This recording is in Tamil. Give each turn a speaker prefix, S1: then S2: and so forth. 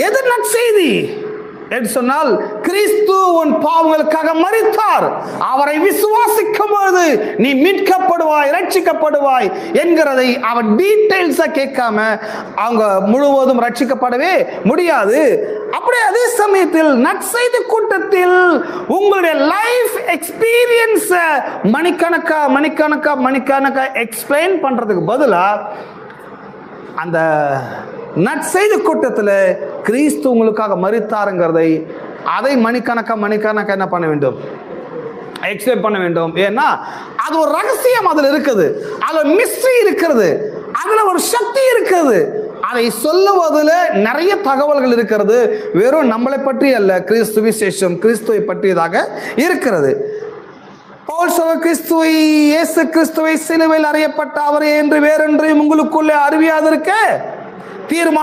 S1: எது நற்செய்தி என்று சொன்னால், கிறிஸ்து உன் பாவங்களுக்காக மரித்தார், அவரை விசுவாசிக்கும் பொழுது நீ மீட்கப்படுவாய், ரட்சிக்கப்படுவாய் என்கிறதை அவன் டீடைல்ஸா கேட்காம அவங்க முழுவதும் ரட்சிக்கப்படவே முடியாது. அப்படியே அதே சமயத்தில் நற்செய்தி கூட்டத்தில் உங்களுடைய லைஃப் எக்ஸ்பீரியன்ஸ் மணிக்கணக்கா எக்ஸ்பிளைன் பண்றதுக்கு பதிலா அந்த நற்செய்தி கூட்டத்தில் கிறிஸ்து உங்களுக்காக மரித்தாருங்கிறதை அதை மணிக்கணக்கா என்ன பண்ண வேண்டும்? எக்ஸ்பிளைன் பண்ண வேண்டும். ஏன்னா அது ஒரு ரகசியம் அதில் இருக்குது, அது மிஸ்ட்ரி இருக்கிறது, அதுல ஒரு சக்தி இருக்கிறது. அதை சொல்லுவதில் நிறைய தகவல்கள் இருக்கிறது. வெறும் நம்மளை பற்றி அல்ல, கிறிஸ்து விசேஷம் கிறிஸ்துவை பற்றியதாக இருக்கிறது. கிறிஸ்துவை, இயேசு கிறிஸ்துவை சிலுவையில் அறையப்பட்ட அவரே என்று வேறொன்றையும் உங்களுக்குள்ளே அறிவியாதிருக்க தீர்மானம்